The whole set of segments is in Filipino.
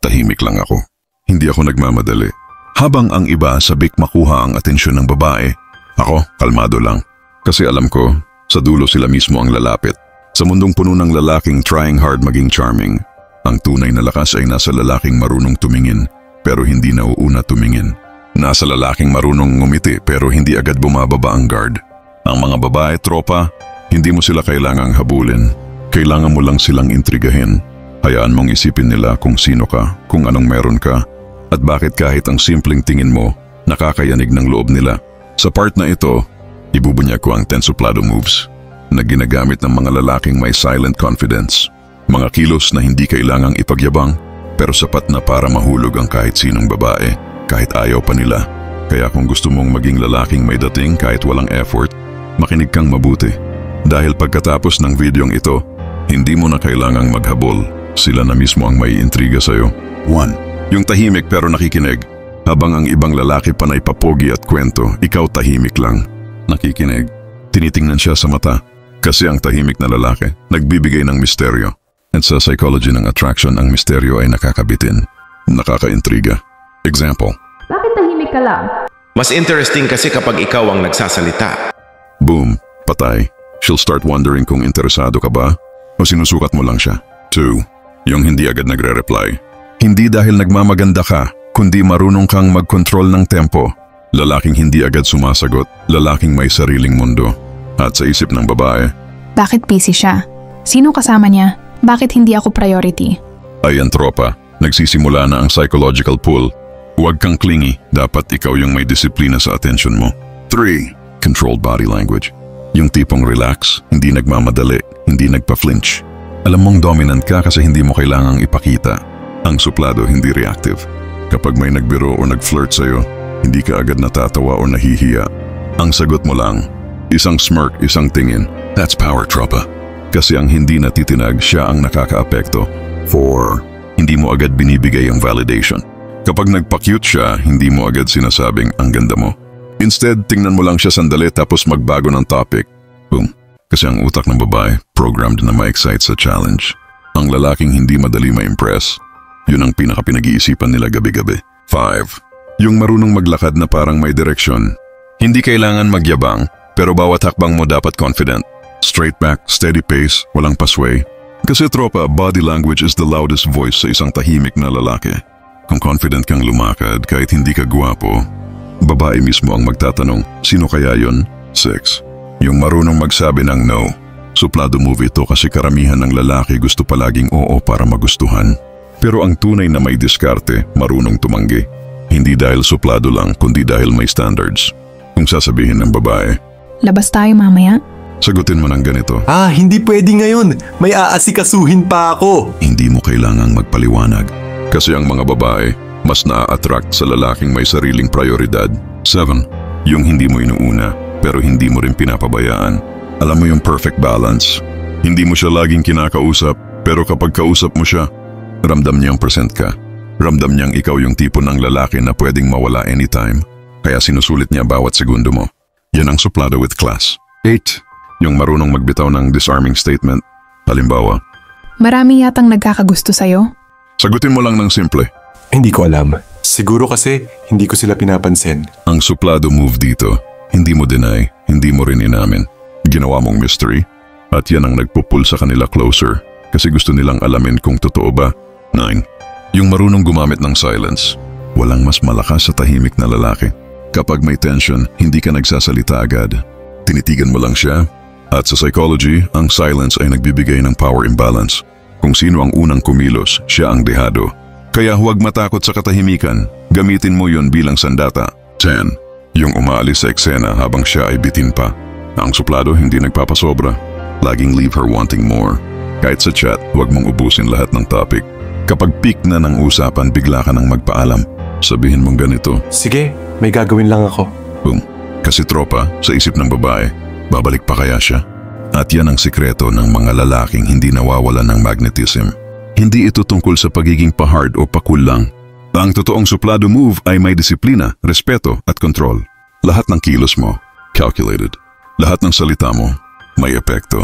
Tahimik lang ako. Hindi ako nagmamadali. Habang ang iba sabik makuha ang atensyon ng babae, ako kalmado lang. Kasi alam ko, sa dulo sila mismo ang lalapit. Sa mundong puno ng lalaking trying hard maging charming, ang tunay na lakas ay nasa lalaking marunong tumingin pero hindi nauuna tumingin. Nasa lalaking marunong ngumiti pero hindi agad bumababa ang guard. Ang mga babae, tropa, hindi mo sila kailangang habulin. Kailangan mo lang silang intrigahin. Hayaan mong isipin nila kung sino ka, kung anong meron ka, at bakit kahit ang simpleng tingin mo, nakakayanig ng loob nila. Sa part na ito, ibubunyag ko ang 10 suplado moves na ginagamit ng mga lalaking may silent confidence. Mga kilos na hindi kailangang ipagyabang pero sapat na para mahulog ang kahit sinong babae, kahit ayaw pa nila. Kaya kung gusto mong maging lalaking may dating kahit walang effort, makinig kang mabuti. Dahil pagkatapos ng videong ito, hindi mo na kailangang maghabol. Sila na mismo ang may intriga sa'yo. 1. Yung tahimik pero nakikinig. Habang ang ibang lalaki panay papogi at kwento, ikaw tahimik lang. Nakikinig. Tinitingnan siya sa mata. Kasi ang tahimik na lalaki, nagbibigay ng misteryo. At sa psychology ng attraction, ang misteryo ay nakakabitin. Nakakaintriga. Example. Bakit tahimik ka lang? Mas interesting kasi kapag ikaw ang nagsasalita. Boom. Patay. She'll start wondering kung interesado ka ba o sinusukat mo lang siya. 2. Yung hindi agad nagre-reply. Hindi dahil nagmamaganda ka, kundi marunong kang mag-control ng tempo. Lalaking hindi agad sumasagot, lalaking may sariling mundo. At sa isip ng babae, bakit busy siya? Sino kasama niya? Bakit hindi ako priority? Ayan tropa, nagsisimula na ang psychological pull. Huwag kang clingy, dapat ikaw yung may disiplina sa attention mo. 3. Controlled body language. Yung tipong relax, hindi nagmamadali, hindi nagpa-flinch. Alam mong dominant ka kasi hindi mo kailangang ipakita. Ang suplado hindi reactive. Kapag may nagbiro o nag-flirt sa'yo, hindi ka agad natatawa o nahihiya. Ang sagot mo lang, isang smirk, isang tingin. That's power, tropa. Kasi ang hindi natitinag, siya ang nakakaapekto. 4. Hindi mo agad binibigay ang validation. Kapag nagpa-cute siya, hindi mo agad sinasabing ang ganda mo. Instead, tingnan mo lang siya sandali tapos magbago ng topic. Boom. Kasi ang utak ng babae, programmed na ma-excite sa challenge. Ang lalaking hindi madali ma-impress, yun ang pinaka-pinag-iisipan nila gabi-gabi. 5. Yung marunong maglakad na parang may direksyon. Hindi kailangan magyabang, pero bawat hakbang mo dapat confident. Straight back, steady pace, walang pasway. Kasi tropa, body language is the loudest voice sa isang tahimik na lalaki. Kung confident kang lumakad kahit hindi ka gwapo, babae mismo ang magtatanong, sino kaya yun? 6. Yung marunong magsabi ng no. Suplado move ito kasi karamihan ng lalaki gusto palaging oo para magustuhan. Pero ang tunay na may diskarte, marunong tumanggi. Hindi dahil suplado lang, kundi dahil may standards. Kung sasabihin ng babae, labas tayo mamaya? Sagutin mo ng ganito, hindi pwede ngayon. May aasikasuhin pa ako. Hindi mo kailangang magpaliwanag. Kasi ang mga babae, mas na-attract sa lalaking may sariling prioridad. 7. Yung hindi mo inuuna, pero hindi mo rin pinapabayaan. Alam mo yung perfect balance. Hindi mo siya laging kinakausap, pero kapag kausap mo siya, ramdam niyang present ka. Ramdam niyang ikaw yung tipo ng lalaki na pwedeng mawala anytime. Kaya sinusulit niya bawat segundo mo. Yan ang suplado with class. 8. Yung marunong magbitaw ng disarming statement. Halimbawa, marami yatang nagkakagusto sa'yo? Sagutin mo lang ng simple. Hindi ko alam. Siguro kasi hindi ko sila pinapansin. Ang suplado move dito, hindi mo deny, hindi mo rin inamin. Ginawa mong mystery, at yan ang nagpupul sa kanila closer kasi gusto nilang alamin kung totoo ba. 9. Yung marunong gumamit ng silence. Walang mas malakas sa tahimik na lalaki. Kapag may tension, hindi ka nagsasalita agad. Tinitigan mo lang siya. At sa psychology, ang silence ay nagbibigay ng power imbalance. Kung sino ang unang kumilos, siya ang dehado. Kaya huwag matakot sa katahimikan. Gamitin mo yun bilang sandata. 10. Yung umaalis sa eksena habang siya ay bitin pa. Ang suplado hindi nagpapasobra. Laging leave her wanting more. Kahit sa chat, huwag mong ubusin lahat ng topic. Kapag peak na ng usapan, bigla ka nang magpaalam. Sabihin mong ganito, sige, may gagawin lang ako. Boom. Kasi tropa, sa isip ng babae, babalik pa kaya siya? At yan ang sikreto ng mga lalaking hindi nawawala ng magnetism. Hindi ito tungkol sa pagiging pa-hard o pa-cool lang. Ang totoong suplado move ay may disiplina, respeto at kontrol. Lahat ng kilos mo, calculated. Lahat ng salita mo, may epekto.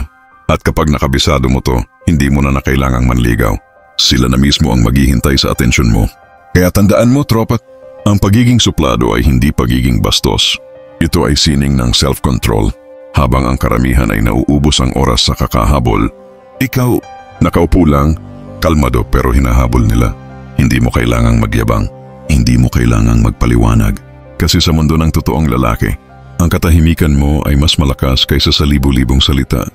At kapag nakabisado mo to, hindi mo na kailangang manligaw. Sila na mismo ang maghihintay sa atensyon mo. Kaya tandaan mo, tropa, ang pagiging suplado ay hindi pagiging bastos. Ito ay sining ng self-control. Habang ang karamihan ay nauubos ang oras sa kakahabol, ikaw, nakaupo lang, kalmado pero hinahabol nila. Hindi mo kailangang magyabang. Hindi mo kailangang magpaliwanag. Kasi sa mundo ng totoong lalaki, ang katahimikan mo ay mas malakas kaysa sa libu-libong salita.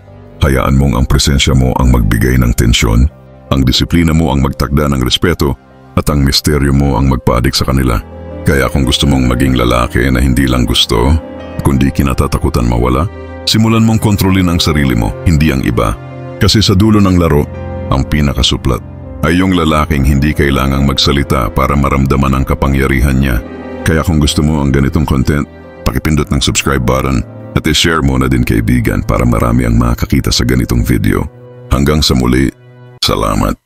Hayaan mong ang presensya mo ang magbigay ng tensyon, ang disiplina mo ang magtakda ng respeto, at ang misteryo mo ang magpaadik sa kanila. Kaya kung gusto mong maging lalaki na hindi lang gusto, kundi kinatatakutan mawala, simulan mong kontrolin ang sarili mo, hindi ang iba. Kasi sa dulo ng laro, ang pinakasuplat ay yung lalaking hindi kailangang magsalita para maramdaman ang kapangyarihan niya. Kaya kung gusto mo ang ganitong content, pakipindot ng subscribe button at i-share mo na din kaibigan para marami ang makakita sa ganitong video. Hanggang sa muli, salamat.